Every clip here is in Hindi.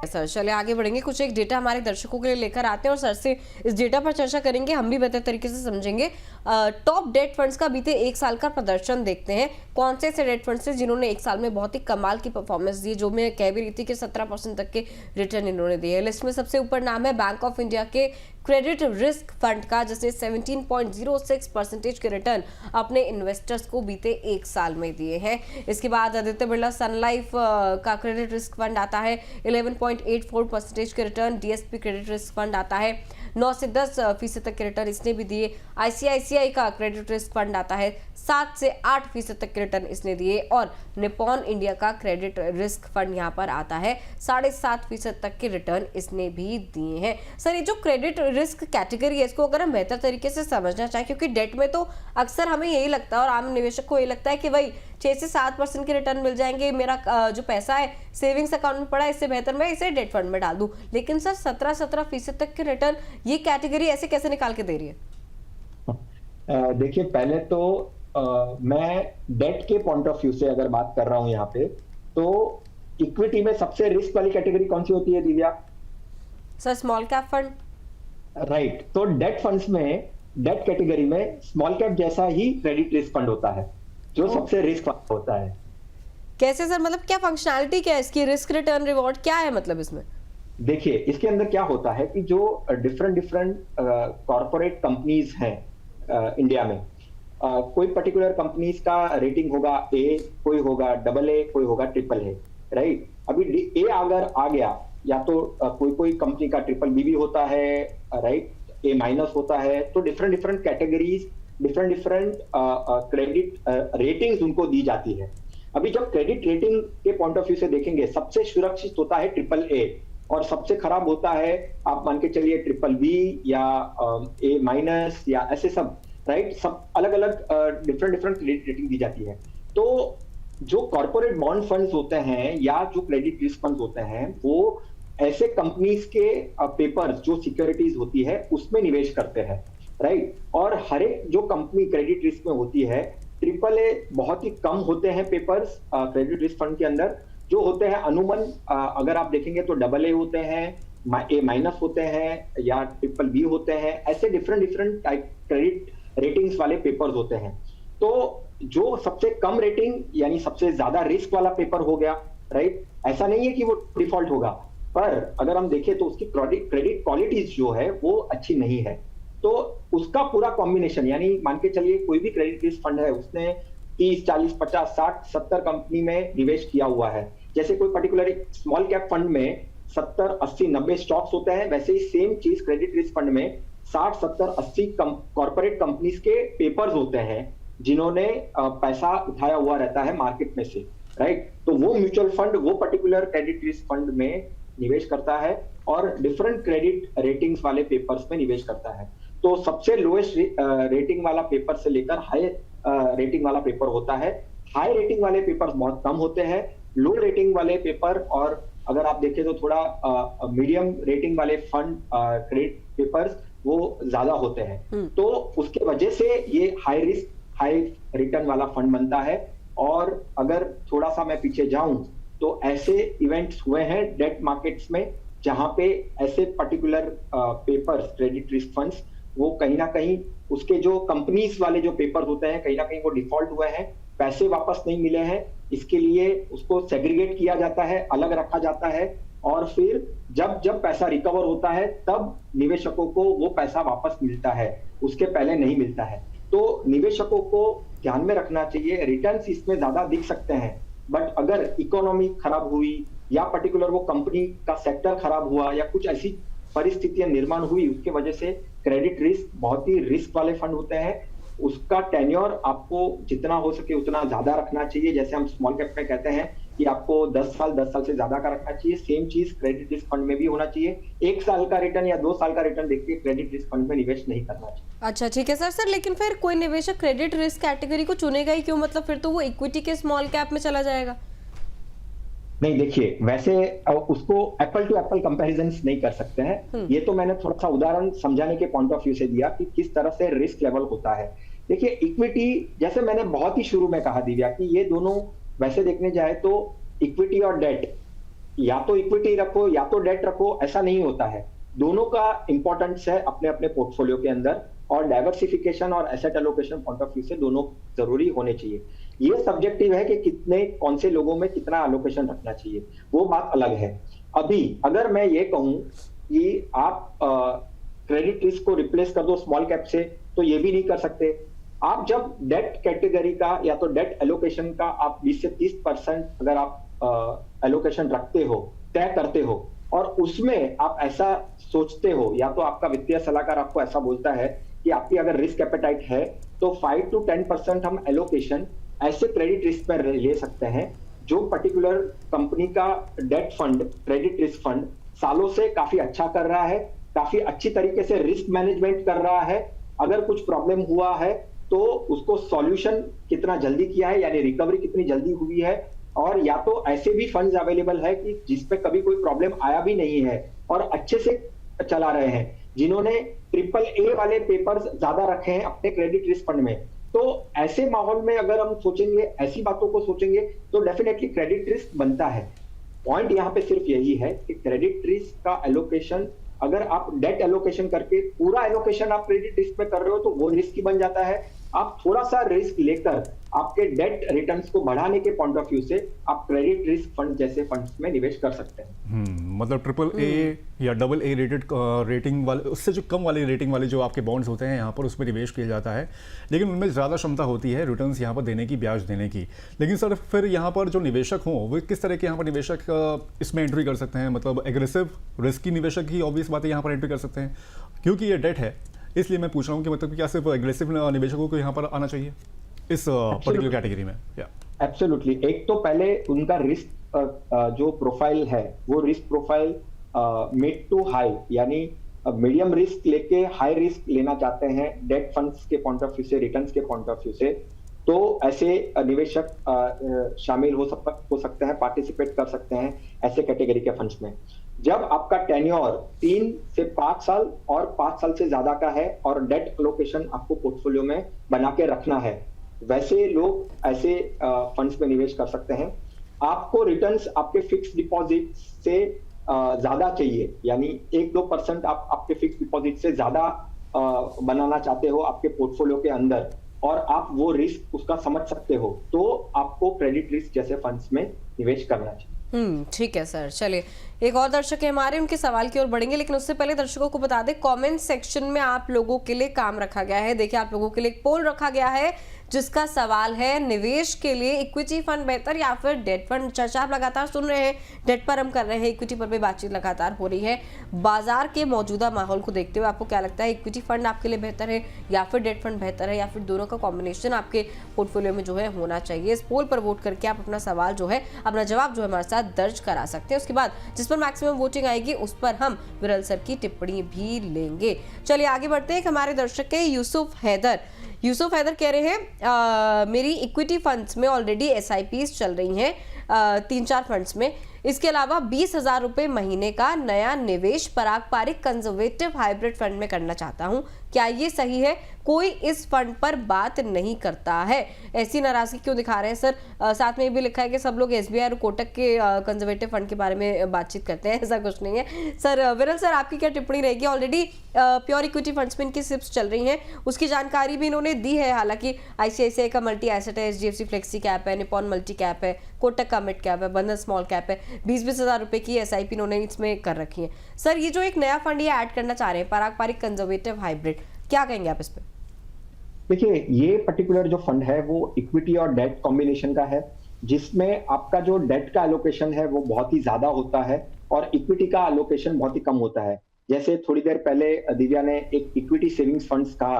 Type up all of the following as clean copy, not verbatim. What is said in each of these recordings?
सर चलिए आगे बढ़ेंगे, कुछ एक डेटा हमारे दर्शकों के लिए लेकर आते हैं और सर से इस डेटा पर चर्चा करेंगे, हम भी बेहतर तरीके से समझेंगे। टॉप डेट फंड्स का बीते एक साल का प्रदर्शन देखते हैं। कौन से ऐसे डेट फंड्स थे जिन्होंने एक साल में बहुत ही कमाल की परफॉर्मेंस दी, जो मैं कह भी रही थी कि 17% तक के रिटर्न इन्होंने दिए। लिस्ट में सबसे ऊपर नाम है बैंक ऑफ इंडिया के क्रेडिट रिस्क फंड का, जिसने 17.06% के रिटर्न अपने इन्वेस्टर्स को बीते एक साल में दिए हैं। इसके बाद आदित्य बिरला सन लाइफ का क्रेडिट रिस्क फंड आता है 11.84% के return. DSP credit risk fund आता है 9 से 10% तक के रिटर्न इसने भी दिए। आईसीआईसीआई का क्रेडिट रिस्क फंड आता है 7 से 8% तक के रिटर्न इसने दिए। और निपॉन इंडिया का क्रेडिट रिस्क फंड यहाँ पर आता है 7.5% तक के रिटर्न इसने भी दिए हैं। सर, ये जो क्रेडिट रिस्क कैटेगरी है, इसको अगर हम बेहतर तरीके से समझना चाहें, क्योंकि डेट में तो अक्सर हमें यही लगता है और आम निवेशक को यही लगता है कि भाई 6 से 7% के रिटर्न मिल जाएंगे, मेरा जो पैसा है सेविंग्स अकाउंट में पड़ा है, इससे बेहतर मैं इसे डेट फंड में डाल दूं। लेकिन सर 17% तक के रिटर्न ये कैटेगरी ऐसे कैसे निकाल के दे रही है? देखिए, पहले तो मैं डेट के पॉइंट ऑफ व्यू से अगर बात कर रहा हूं यहाँ पे, तो इक्विटी में सबसे रिस्क वाली कैटेगरी कौन सी होती है Divya? Sir small cap fund. Right, तो डेट फंड्स में, डेट कैटेगरी में स्मॉल कैप जैसा ही क्रेडिट रिस्क फंड होता है जो सबसे रिस्क होता है। कैसे सर, मतलब क्या फंक्शनैलिटी क्या है इसकी, रिस्क रिटर्न रिवॉर्ड क्या है मतलब इसमें? देखिए, इसके अंदर क्या होता है कि जो डिफरेंट कॉर्पोरेट कंपनीज हैं इंडिया में, कोई पर्टिकुलर कंपनीज का रेटिंग होगा ए, कोई होगा AA, कोई होगा AAA, राइट। अभी ए अगर आ गया, या तो कोई कंपनी का BBB भी होता है, राइट, A- होता है, तो different categories, different credit ratings उनको दी जाती है। अभी जब क्रेडिट रेटिंग के पॉइंट ऑफ व्यू से देखेंगे, सबसे सुरक्षित होता है AAA और सबसे खराब होता है, आप मान के चलिए BBB या A- या ऐसे सब, राइट, सब अलग अलग डिफरेंट क्रेडिट रेटिंग दी जाती है। तो जो कॉर्पोरेट बॉन्ड फंड्स होते हैं या जो क्रेडिट रिस्क फंड्स होते हैं, वो ऐसे कंपनीज के पेपर्स, जो सिक्योरिटीज होती है, उसमें निवेश करते हैं, राइट। और हर एक जो कंपनी क्रेडिट रिस्क में होती है, AAA बहुत ही कम होते हैं पेपर्स क्रेडिट रिस्क फंड के अंदर। जो होते हैं अनुमान, अगर आप देखेंगे तो AA होते हैं, A- होते हैं या BBB होते हैं, ऐसे डिफरेंट टाइप क्रेडिट रेटिंग्स वाले पेपर्स होते हैं। तो जो सबसे कम रेटिंग यानी सबसे ज्यादा रिस्क वाला पेपर हो गया, राइट, ऐसा नहीं है कि वो डिफॉल्ट होगा, पर अगर हम देखें तो उसकी क्रेडिट क्वालिटीज जो है वो अच्छी नहीं है। तो उसका पूरा कॉम्बिनेशन, यानी मान के चलिए कोई भी क्रेडिट रिस्क फंड है, उसने 30, 40, 50, 60, 70 कंपनी में निवेश किया हुआ है। जैसे कोई पर्टिकुलर एक स्मॉल कैप फंड में 70, 80, 90 स्टॉक्स होते हैं, वैसे ही सेम चीज क्रेडिट रिस्क फंड में 60, 70, 80 कॉर्पोरेट कंपनीज के पेपर्स होते हैं जिन्होंने पैसा उठाया हुआ रहता है मार्केट में से, राइट। तो वो म्यूचुअल फंड वो पर्टिकुलर क्रेडिट रिस्क फंड में निवेश करता है और डिफरेंट क्रेडिट रेटिंग्स वाले पेपर्स में निवेश करता है। तो सबसे लोएस्ट रेटिंग वाला पेपर से लेकर हाई रेटिंग वाला पेपर होता है। हाई रेटिंग वाले पेपर्स बहुत कम होते हैं, लो रेटिंग वाले पेपर, और अगर आप देखें तो थोड़ा मीडियम रेटिंग वाले फंड क्रेडिट पेपर्स वो ज्यादा होते हैं। तो उसके वजह से ये हाई रिस्क हाई रिटर्न वाला फंड बनता है। और अगर थोड़ा सा मैं पीछे जाऊं तो ऐसे इवेंट्स हुए हैं डेट मार्केट्स में जहां पे ऐसे particular papers, credit risk funds, वो कहीं ना कहीं उसके जो कंपनीज वाले जो पेपर्स होते हैं, कहीं ना कहीं वो डिफॉल्ट हुए हैं, पैसे वापस नहीं मिले हैं। इसके लिए उसको सेग्रीगेट किया जाता है, अलग रखा जाता है, और फिर जब पैसा रिकवर होता है तब निवेशकों को वो पैसा वापस मिलता है, उसके पहले नहीं मिलता है। तो निवेशकों को ध्यान में रखना चाहिए, रिटर्न्स इसमें ज्यादा दिख सकते हैं, बट अगर इकोनॉमी खराब हुई या पर्टिकुलर वो कंपनी का सेक्टर खराब हुआ या कुछ ऐसी परिस्थितियां निर्माण हुई, उसके वजह से क्रेडिट रिस्क बहुत ही रिस्क वाले फंड होते हैं, उसका टेन्योर आपको जितना हो सके उतना ज्यादा रखना चाहिए। जैसे हम स्मॉल कैप में कहते हैं कि आपको 10 साल से ज्यादा का रखना चाहिए, सेम चीज क्रेडिट रिस्क फंड में भी होना चाहिए। 1 साल का रिटर्न या 2 साल का रिटर्न देख के क्रेडिट रिस्क फंड में निवेश नहीं करना चाहिए। अच्छा, ठीक है सर। लेकिन फिर कोई निवेशक क्रेडिट रिस्क कैटेगरी को चुनेगा ही क्यों? मतलब फिर तो वो इक्विटी के स्मॉल कैप में चला जाएगा। नहीं, देखिए, वैसे उसको एप्पल टू एप्पल कंपैरिजन नहीं कर सकते हैं। ये तो मैंने थोड़ा सा उदाहरण समझाने के पॉइंट ऑफ व्यू से दिया कि किस तरह से रिस्क लेवल होता है। देखिए, इक्विटी, जैसे मैंने बहुत ही शुरू में कहा दिव्या, कि ये दोनों वैसे देखने जाए तो इक्विटी और डेट या तो इक्विटी रखो या तो डेट रखो, ऐसा नहीं होता है। दोनों का इंपॉर्टेंस है अपने अपने पोर्टफोलियो के अंदर, और डाइवर्सिफिकेशन और asset allocation point of view से दोनों जरूरी होने चाहिए। ये सब्जेक्टिव है कि कितने कौन से लोगों में कितना एलोकेशन रखना चाहिए, वो बात अलग है। अभी अगर मैं ये कहूं कि आप क्रेडिट रिस्क को रिप्लेस कर दो स्मॉल कैप से, तो ये भी नहीं कर सकते। आप जब डेट कैटेगरी का या तो डेट एलोकेशन का आप 20 से 30% अगर आप एलोकेशन रखते हो, तय करते हो, और उसमें आप ऐसा सोचते हो, या तो आपका वित्तीय सलाहकार आपको ऐसा बोलता है कि आपकी अगर रिस्क एपेटाइट है तो 5 to 10% हम एलोकेशन ऐसे क्रेडिट रिस्क पर ले सकते हैं जो पर्टिकुलर कंपनी का debt fund, credit risk fund सालों से काफी अच्छा कर रहा है, काफी अच्छी तरीके से रिस्क मैनेजमेंट कर रहा है। अगर कुछ प्रॉब्लम हुआ है तो उसको सॉल्यूशन कितना जल्दी किया है, यानी रिकवरी कितनी जल्दी हुई है, और या तो ऐसे भी फंड्स अवेलेबल है कि जिसपे कभी कोई प्रॉब्लम आया भी नहीं है और अच्छे से चला रहे हैं, जिन्होंने AAA वाले पेपर्स ज्यादा रखे हैं अपने क्रेडिट रिस्क फंड में। तो ऐसे माहौल में अगर हम सोचेंगे, ऐसी बातों को सोचेंगे, तो डेफिनेटली क्रेडिट रिस्क बनता है। पॉइंट यहाँ पे सिर्फ यही है कि क्रेडिट रिस्क का एलोकेशन, अगर आप डेट एलोकेशन करके पूरा एलोकेशन आप क्रेडिट रिस्क पे कर रहे हो तो वो रिस्क ही बन जाता है। आप थोड़ा सा रिस्क लेकर आपके डेट रिटर्न्स को बढ़ाने के पॉइंट ऑफ व्यू से आप क्रेडिट रिस्क फंड जैसे फंड्स में निवेश कर सकते हैं। मतलब AAA या AA रेटेड रेटिंग वाले, उससे जो कम वाली रेटिंग वाले जो आपके बॉन्ड्स होते हैं यहाँ पर उसमें निवेश किया जाता है, लेकिन उनमें ज़्यादा क्षमता होती है रिटर्न्स यहाँ पर देने की, ब्याज देने की। लेकिन सर फिर यहाँ पर जो निवेशक हों वो किस तरह के यहाँ पर निवेशक इसमें एंट्री कर सकते हैं? मतलब एग्रेसिव रिस्की निवेशक ही ऑब्वियस बात है यहाँ पर एंट्री कर सकते हैं, क्योंकि ये डेट है, इसलिए मैं पूछ रहा हूँ कि मतलब क्या सिर्फ एग्रेसिव निवेशकों को यहाँ पर आना चाहिए इस पर्टिकुलर कैटेगरी में? एब्सोल्युटली। एक तो पहले उनका रिस्क जो प्रोफाइल है वो risk profile mid to high, यानी मीडियम रिस्क लेके हाई रिस्क लेना चाहते हैं डेट फंड्स के पॉइंट ऑफ व्यू से, रिटर्न्स के पॉइंट ऑफ व्यू से, तो ऐसे निवेशक शामिल हो सकते हैं, पार्टिसिपेट कर सकते हैं ऐसे कैटेगरी के फंड्स में। जब आपका टेन्योर 3 से 5 साल और 5 साल से ज्यादा का है और डेट एलोकेशन आपको पोर्टफोलियो में बना के रखना है, वैसे लोग ऐसे फंड्स में निवेश कर सकते हैं। आपको रिटर्न्स आपके फिक्स डिपॉजिट से ज्यादा चाहिए, यानी 1-2% आप आपके फिक्स डिपॉजिट से ज्यादा बनाना चाहते हो आपके पोर्टफोलियो के अंदर, और आप वो रिस्क उसका समझ सकते हो, तो आपको क्रेडिट रिस्क जैसे फंड्स में निवेश करना चाहिए। ठीक है सर। चलिए, एक और दर्शक है हमारे, उनके सवाल की ओर बढ़ेंगे, लेकिन उससे पहले दर्शकों को बता दें कमेंट सेक्शन में आप लोगों के लिए काम रखा गया है। देखिए, आप लोगों के लिए एक पोल रखा गया है जिसका सवाल है, निवेश के लिए इक्विटी फंड बेहतर या फिर डेट फंड? चर्चा आप लगातार सुन रहे हैं, डेट पर हम कर रहे हैं, इक्विटी पर भी बातचीत लगातार हो रही है। बाजार के मौजूदा माहौल को देखते हुए आपको क्या लगता है, इक्विटी फंड आपके लिए बेहतर है या फिर डेट फंड बेहतर है, या फिर दोनों का कॉम्बिनेशन आपके पोर्टफोलियो में जो है होना चाहिए? इस पोल पर वोट करके आप अपना सवाल जो है, अपना जवाब जो है हमारे साथ दर्ज करा सकते हैं। उसके बाद जिस पर मैक्सिमम वोटिंग आएगी उस पर हम विरल सर की टिप्पणी भी लेंगे। चलिए आगे बढ़ते हैं। हमारे दर्शक है यूसुफ हैदर कह रहे हैं मेरी इक्विटी फंड्स में ऑलरेडी SIPs चल रही हैं 3-4 फंड्स में, इसके अलावा 20,000 रुपए महीने का नया निवेश पारंपरिक कंजर्वेटिव हाइब्रिड फंड में करना चाहता हूं, क्या ये सही है? कोई इस फंड पर बात नहीं करता है, ऐसी नाराजगी क्यों दिखा रहे हैं सर? साथ में ये भी लिखा है कि सब लोग SBI और कोटक के कंजर्वेटिव फंड के बारे में बातचीत करते हैं, ऐसा कुछ नहीं है। सर विरल सर, आपकी क्या टिप्पणी रहेगी? ऑलरेडी प्योर इक्विटी फंड्स में इनकी सिप्स चल रही हैं, उसकी जानकारी भी इन्होंने दी है। हालांकि ICICI का मल्टी एसेट है, HDFC फ्लेक्सी कैप है, निपॉन मल्टी कैप है, कोटक का मिड कैप है, बंधन स्मॉल कैप है, 20,000 रुपए की SIP इन्होंने इसमें कर रखी है। सर ये जो एक नया फंड ये ऐड करना चाह रहे हैं, पारंपरिक कंजर्वेटिव हाइब्रिड, क्या कहेंगे आप इस पे? देखिए, ये पर्टिकुलर जो फंड है वो इक्विटी और डेट कॉम्बिनेशन का है, जिसमें आपका जो डेट का एलोकेशन है वो बहुत ही ज्यादा होता है और इक्विटी का एलोकेशन बहुत ही कम होता है। जैसे थोड़ी देर पहले दिव्या ने एक इक्विटी सेविंग्स फंड्स कहा,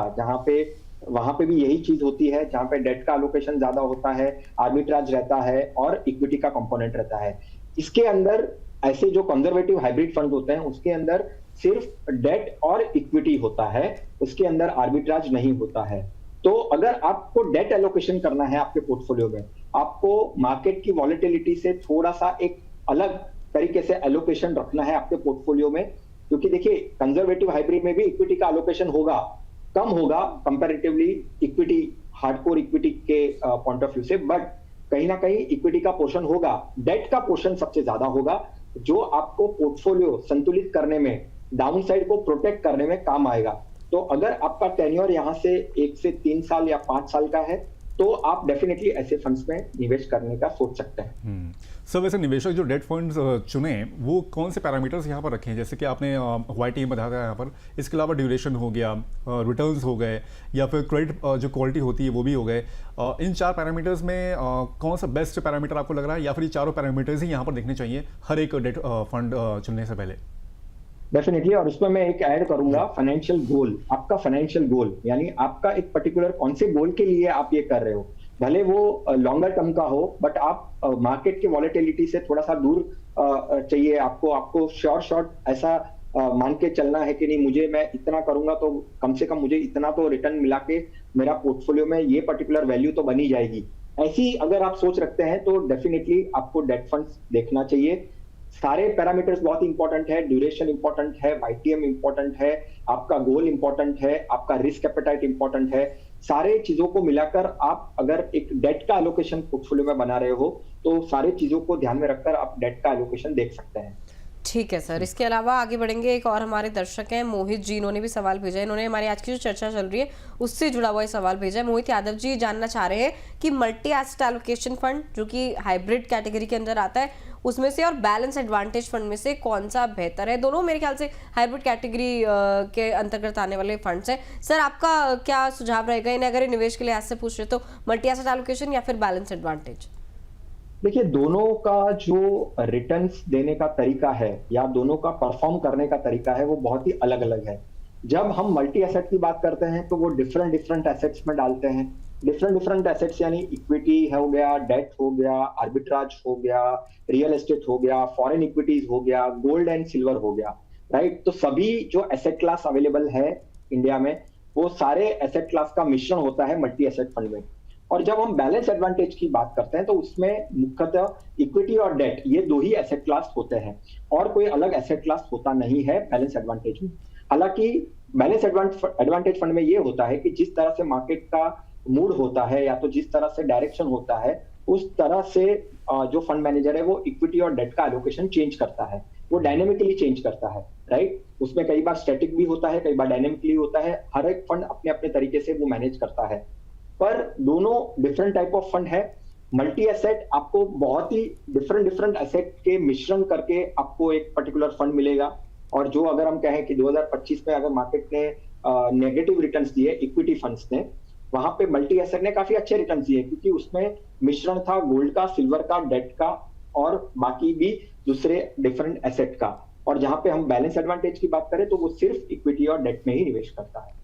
वहां पे भी यही चीज होती है, जहां पे डेट का एलोकेशन ज्यादा होता है, आर्बिट्राज रहता है और इक्विटी का कंपोनेंट रहता है। इसके अंदर ऐसे जो कंजर्वेटिव हाइब्रिड फंड होते हैं उसके अंदर सिर्फ डेट और इक्विटी होता है, उसके अंदर आर्बिट्राज नहीं होता है। तो अगर आपको डेट एलोकेशन करना है आपके पोर्टफोलियो में, आपको मार्केट की वॉलेटिलिटी से थोड़ा सा एक अलग तरीके से एलोकेशन रखना है आपके पोर्टफोलियो में, क्योंकि देखिए कंजर्वेटिव हाइब्रिड में भी इक्विटी का एलोकेशन होगा, कम होगा कंपैरेटिवली इक्विटी, हार्डकोर इक्विटी के पॉइंट ऑफ व्यू से, बट कहीं ना कहीं इक्विटी का पोर्शन होगा, डेट का पोर्शन सबसे ज्यादा होगा। जो आपको पोर्टफोलियो संतुलित करने में, डाउन साइड को प्रोटेक्ट करने में काम आएगा। तो अगर आपका टेन्योर यहाँ से 1 से 3 साल या 5 साल का है तो आप डेफिनेटली ऐसे फंड्स में निवेश करने का सोच सकते हैं। सर वैसे निवेशक जो डेट फंड्स चुने वो कौन से पैरामीटर्स यहाँ पर रखे हैं? जैसे कि आपने YTM बताया था यहाँ पर, इसके अलावा ड्यूरेशन हो गया, रिटर्न्स हो गए, या फिर क्रेडिट जो क्वालिटी होती है वो भी हो गए। इन 4 पैरामीटर्स में कौन सा बेस्ट पैरामीटर आपको लग रहा है, या फिर ये चारों पैरामीटर्स ही यहाँ पर देखने चाहिए हर एक डेट फंड चुनने से पहले? डेफिनेटली, और उसमें मैं एक ऐड करूंगा फाइनेंशियल गोल। आपका फाइनेंशियल गोल यानी आपका एक पर्टिकुलर कौन से गोल के लिए आप ये कर रहे हो, भले वो लॉन्गर टर्म का हो, बट आप मार्केट के वॉलेटिलिटी से थोड़ा सा दूर चाहिए आपको शॉर्ट ऐसा मान के चलना है कि नहीं, मुझे मैं इतना करूंगा तो कम से कम मुझे इतना तो रिटर्न मिला के मेरा पोर्टफोलियो में ये पर्टिकुलर वैल्यू तो बनी जाएगी। ऐसी अगर आप सोच रखते हैं तो डेफिनेटली आपको डेट फंड्स देखना चाहिए। सारे पैरामीटर्स बहुत इंपॉर्टेंट है, ड्यूरेशन इंपॉर्टेंट है, YTM इंपॉर्टेंट है, आपका गोल इंपॉर्टेंट है, आपका रिस्क एपेटाइट इंपॉर्टेंट है। सारे चीजों को मिलाकर आप अगर एक डेट का एलोकेशन पोर्टफोलियो में बना रहे हो तो सारे चीजों को ध्यान में रखकर आप डेट का एलोकेशन देख सकते हैं। ठीक है सर, इसके अलावा आगे बढ़ेंगे। एक और हमारे दर्शक हैं मोहित जी, इन्होंने भी सवाल भेजा है। इन्होंने हमारी आज की जो चर्चा चल रही है उससे जुड़ा हुआ सवाल भेजा है। मोहित यादव जी जानना चाह रहे हैं कि मल्टी एसेट एलोकेशन फंड जो कि हाइब्रिड कैटेगरी के अंदर आता है उसमें से और बैलेंस एडवांटेज फंड में से कौन सा बेहतर है? दोनों मेरे ख्याल से हाइब्रिड कैटेगरी के अंतर्गत आने वाले फंड्स हैं। सर आपका क्या सुझाव रहेगा इन्हें अगर निवेश के लिए ऐसे पूछ रहे तो मल्टी एसेट एलोकेशन या फिर बैलेंस एडवांटेज? देखिए, दोनों का जो रिटर्न्स देने का तरीका है या दोनों का परफॉर्म करने का तरीका है वो बहुत ही अलग अलग है। जब हम मल्टी एसेट की बात करते हैं तो वो डिफरेंट एसेट्स में डालते हैं। डिफरेंट एसेट्स यानी इक्विटी हो गया, डेट हो गया, आर्बिट्राज हो गया, रियल एस्टेट हो गया, फॉरेन इक्विटीज हो गया, गोल्ड एंड सिल्वर हो गया, राइट। तो सभी जो एसेट क्लास अवेलेबल है इंडिया में वो सारे एसेट क्लास का मिश्रण होता है मल्टी एसेट फंड में। और जब हम बैलेंस एडवांटेज की बात करते हैं तो उसमें मुख्यतः इक्विटी और डेट ये 2 ही एसेट क्लास होते हैं और कोई अलग एसेट क्लास होता नहीं है बैलेंस एडवांटेज में। हालांकि बैलेंस एडवांटेज फंड में ये होता है कि जिस तरह से मार्केट का मूड होता है या तो जिस तरह से डायरेक्शन होता है उस तरह से जो फंड मैनेजर है वो इक्विटी और डेट का एलोकेशन चेंज करता है, वो डायनेमिकली चेंज करता है, राइट। उसमें कई बार स्टैटिक भी होता है, कई बार डायनेमिकली होता है। हर एक फंड अपने अपने तरीके से वो मैनेज करता है, पर दोनों डिफरेंट टाइप ऑफ फंड है। मल्टी एसेट आपको बहुत ही डिफरेंट एसेट के मिश्रण करके आपको एक पर्टिकुलर फंड मिलेगा। और जो अगर हम कहें कि 2025 में अगर मार्केट ने नेगेटिव रिटर्न्स दिए इक्विटी फंड्स ने, वहां पे मल्टी एसेट ने काफी अच्छे रिटर्न्स दिए क्योंकि उसमें मिश्रण था गोल्ड का, सिल्वर का, डेट का और बाकी भी दूसरे डिफरेंट एसेट का। और जहां पे हम बैलेंस एडवांटेज की बात करें तो वो सिर्फ इक्विटी और डेट में ही निवेश करता है।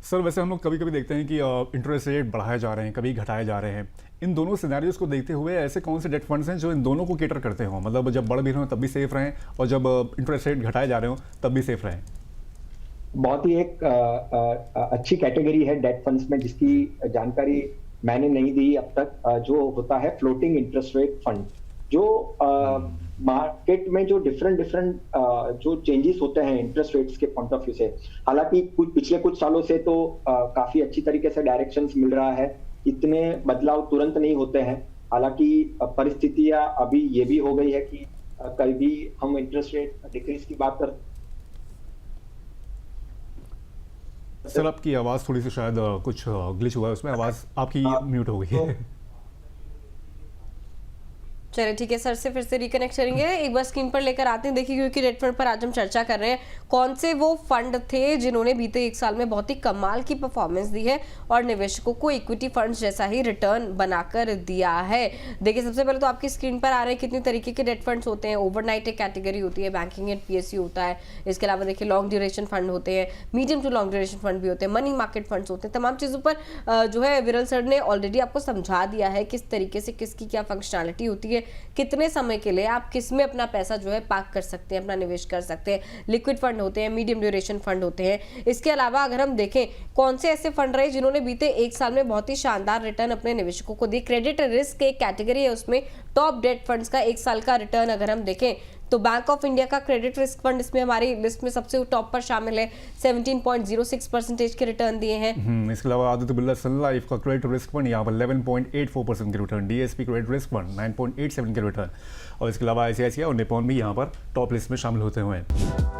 सर वैसे हम लोग कभी कभी देखते हैं कि इंटरेस्ट रेट बढ़ाए जा रहे हैं, कभी घटाए जा रहे हैं। इन दोनों सिनेरियोज को देखते हुए ऐसे कौन से डेट फंड्स हैं जो इन दोनों को केटर करते हों, मतलब जब बढ़ भी रहे हो तब भी सेफ रहें और जब इंटरेस्ट रेट घटाए जा रहे हो तब भी सेफ रहें? बहुत ही एक अच्छी कैटेगरी है डेट फंड्स में जिसकी जानकारी मैंने नहीं दी अब तक, जो होता है फ्लोटिंग इंटरेस्ट रेट फंड। जो मार्केट में जो डिफरेंट जो चेंजेस होते हैं इंटरेस्ट रेट्स के पॉइंट ऑफ व्यू से, हालांकि पिछले कुछ सालों से तो काफी अच्छी तरीके से डायरेक्शंस मिल रहा है, इतने बदलाव तुरंत नहीं होते हैं। हालांकि परिस्थितियां अभी ये भी हो गई है कि कभी हम इंटरेस्ट रेट डिक्रीज की बात कर। सर आपकी आवाज थोड़ी सी शायद कुछ ग्लिच हुआ है, उसमें आवाज आपकी म्यूट हो गई है। चलिए ठीक है, सर से फिर से रिकनेक्ट करेंगे। एक बार स्क्रीन पर लेकर आते हैं, देखिए क्योंकि डेट फंड पर आज हम चर्चा कर रहे हैं कौन से वो फंड थे जिन्होंने बीते 1 साल में बहुत ही कमाल की परफॉर्मेंस दी है और निवेशकों को इक्विटी फंड्स जैसा ही रिटर्न बनाकर दिया है। देखिए सबसे पहले तो आपकी स्क्रीन पर आ रहे हैं कितनी तरीके के डेट फंड्स होते हैं। ओवरनाइट एक कैटेगरी होती है, बैंकिंग एंड PSU होता है, इसके अलावा देखिए लॉन्ग ड्यूरेशन फंड होते हैं, medium to long duration fund भी होते हैं, मनी मार्केट फंड्स होते हैं। तमाम चीज़ों पर जो है विरल सर ने ऑलरेडी आपको समझा दिया है किस तरीके से किसकी क्या फंक्शनैलिटी होती है, कितने समय के लिए आप किस में अपना पैसा जो है पार्क कर सकते हैं, अपना निवेश कर सकते हैं। लिक्विड फंड होते हैं, मीडियम ड्यूरेशन फंड होते हैं। इसके अलावा अगर हम देखें कौन से ऐसे फंड रहे जिन्होंने बीते 1 साल में बहुत ही शानदार रिटर्न अपने निवेशकों को दिए। क्रेडिट रिस्क एक कैटेगरी है, उसमें टॉप डेट फंड्स का 1 साल का रिटर्न अगर हम देखें तो बैंक ऑफ इंडिया का क्रेडिट रिस्क फंड इसमें हमारी लिस्ट में सबसे टॉप पर शामिल है, 17.06% के रिटर्न दिए हैं। इसके अलावा आदित्य बिरला सन लाइफ का क्रेडिट रिस्क फंड यहाँ पर 11.84% के return, DSP credit risk fund 9.87 के रिटर्न, और इसके अलावा आईसीआईसीआई और निपॉन भी यहाँ पर टॉप लिस्ट में शामिल होते हुए हैं।